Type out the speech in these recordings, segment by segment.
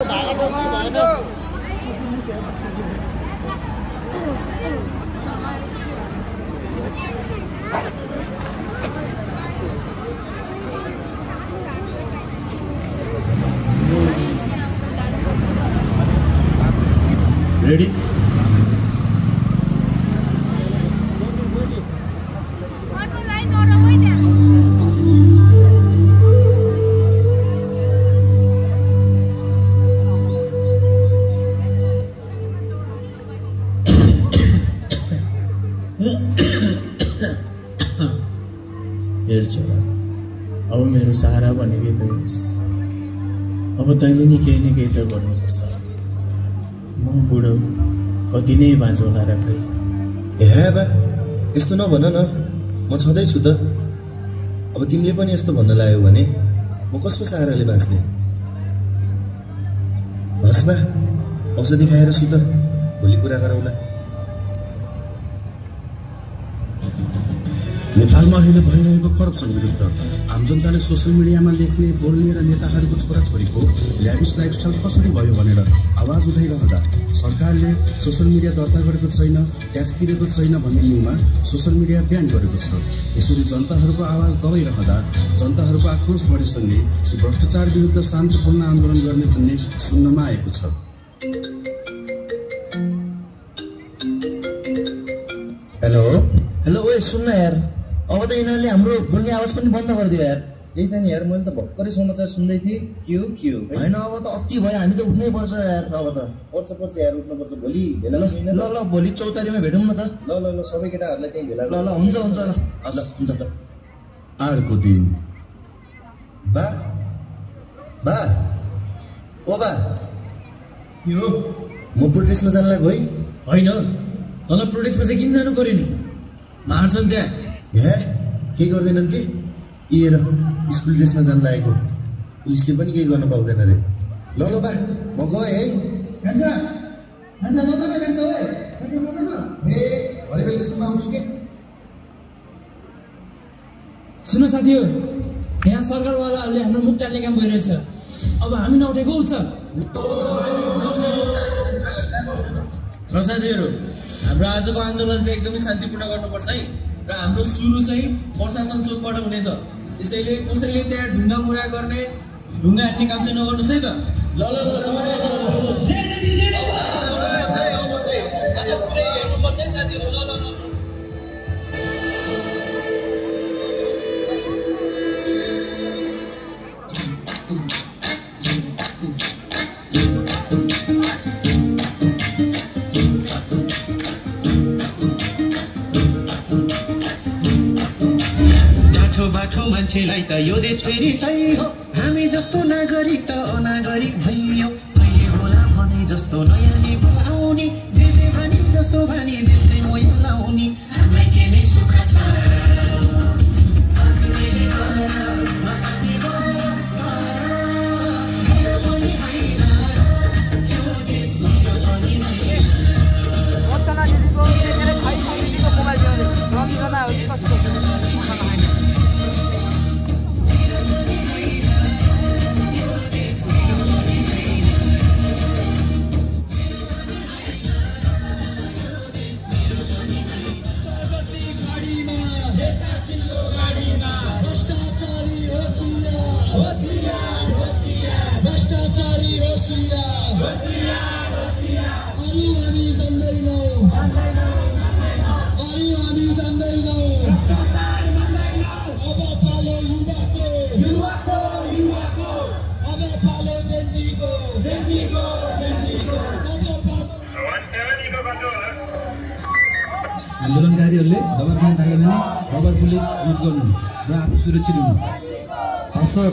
Ready? हेर छोरा, अब मेरो सहारा भनेकै त होस्। अब तैँले नि केही न केही त गर्नुपर्छ। म बुढो कति नै बाँचौला र खै। हे बा, यस्तो नभन न, म छँदैछु त। अब तिमीले पनि यस्तो भन्न लाग्यो भने म कसको सहाराले बाँच्ने? हस् बा, औषधि खाएर सुत, भोलि कुरा गरौँला। नेपालमा अहिले भइरहेको करप्सन विरुद्ध आम जनताले सोसल मिडियामा लेख्ने बोल्ने र नेताहरूको छोराछोरीको ल्याभिस लाइफस्टाइल कसरी भयो भनेर आवाज उठाइरहँदा सरकारले सोसल मिडिया दर्ता गरेको छैन, ट्याक्स तिरेको छैन भन्ने न्युमा सोसल मिडिया ब्यान गरेको छ। यसरी जनताहरूको आवाज दबाइरहँदा जनताहरूको आक्रोश बढेसँगै भ्रष्टाचार विरुद्ध शान्तिपूर्ण आन्दोलन गर्ने भन्ने सुन्नमा आएको छ। हेलो हेलो, ओए सुन्न यार, अब त यिनीहरूले हाम्रो बोल्ने आवाज पनि बन्द गरिदियो यार। यही त नि यार, मैले त भर्खरै समाचार सुन्दै थिएँ। के हो होइन, अब त अति भयो, हामी त उठ्नै पर्छ यार। अब त पर्छ यार, उठ्नुपर्छ। भोलि भेला ल भोलि 4 भेटौँ न त। ल सबै केटाहरूलाई त्यहीँ भेला। ल हुन्छ ल हुन्छ ल। अर्को दिन बा ओ बा, यो म प्रोटेस्टमा जान लाग्यो है। होइन, तल प्रोटेस्टमा चाहिँ किन जानु पर्यो नि? मार्छन् त्यहाँ। हे, के गर्दैनन् कि? हेर, स्कुल ड्रेसमा जान लागेको, पुलिसले पनि केही गर्न पाउँदैन रे। ल बा, म गएँ है। भरे बेलुकासम्म आउँछु के? सुन साथीहरू, यहाँ सरकारवालाहरूले हाम्रो मुख टाल्ने काम भइरहेछ। अब हामी नउठेको उच्च। र साथीहरू, हाम्रो आजको आन्दोलन चाहिँ एकदमै शान्तिपूर्ण गर्नुपर्छ है। र हाम्रो सुरु चाहिँ प्रशासन चोकबाट हुनेछ। त्यसैले कसैले त्यहाँ ढुङ्गा मुरा गर्ने, ढुङ्गा हान्ने काम चाहिँ नगर्नुहोस् है त। ल आज पुरै हेर्नुपर्छ है साथीहरू। ल बाठो मान्छेलाई त यो देश फेरि सही हो। हामी जस्तो नागरिक त अनागरिक भइयो। कहिले होला भने जस्तो नयाँ नेपो आउने, जे भने जस्तो भने देशै मोया लाउने। हामीलाई के नै सुख छ आन्दोलनकारीहरूले दबाब दिन थालेन भने रबर बुलेट युज गर्नु र आफू सुरक्षित हुनु। हस् सर।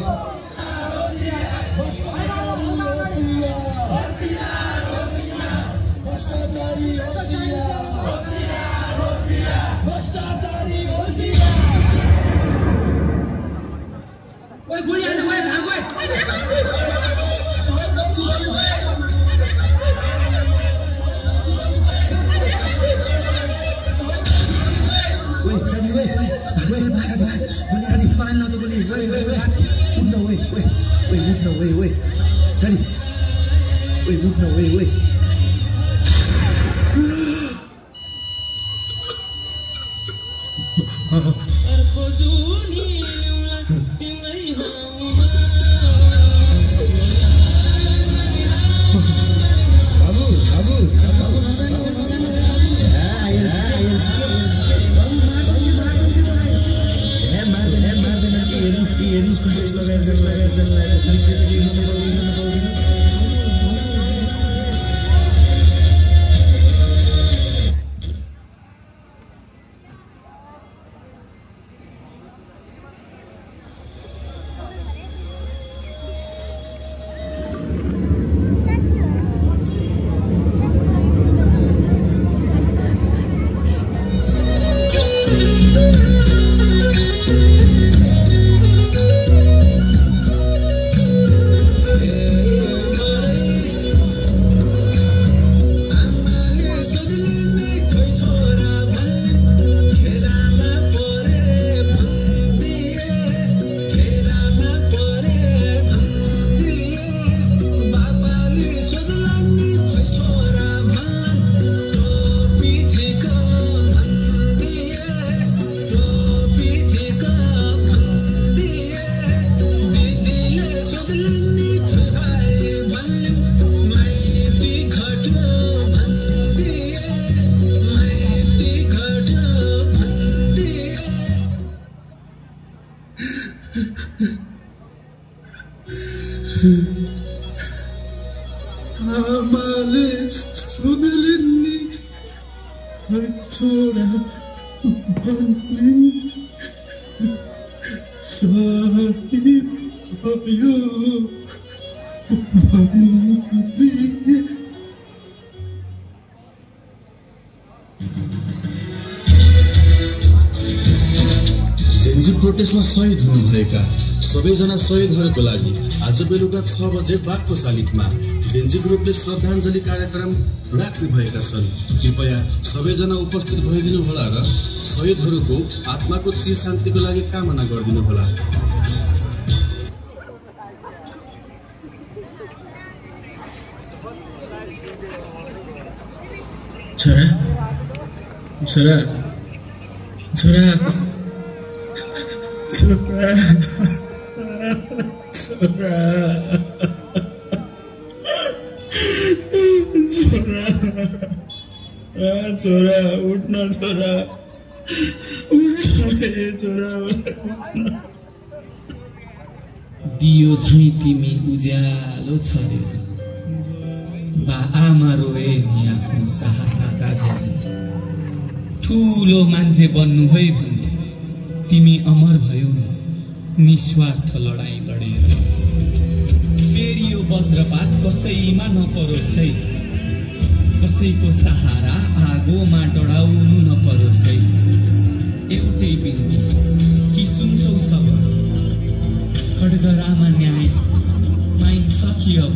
ओइ उठ न ओइ ओइ आमाले सोधलिन् छोरा भन्लिन् सही भयो भन्दिए। जेन्जी प्रोटेस्टमा शहीद हुनुभएका सबैजना शहीदहरूको लागि आज बेलुका 6 बजे बागको शालिगमा जेन्जी ग्रुपले श्रद्धाञ्जली कार्यक्रम राख्ने भएका छन्। कृपया सबैजना उपस्थित भइदिनु होला र शहीदहरूको आत्माको चिर शान्तिको लागि कामना गरिदिनु होला। छोरा छोरा छोरा छोरा छोरा उठ्न छोरा छोरा दियो झैँ तिमी उज्यालो छरेर बा आमा रोए नि आफ्नो सहारा जानेर ठुलो मान्छे बन्नु है भन्थे तिमी अमर भयो नि निस्वार्थ लडाई लडेर। फेरि यो वज्रपात कसैमा नपरोस् है कसैको सहारा आगोमा डढाउनु नपरोस् है। एउटै बिन्ती कि सुन्छौ सब खड्गरामा न्याय पाइन्छ कि अब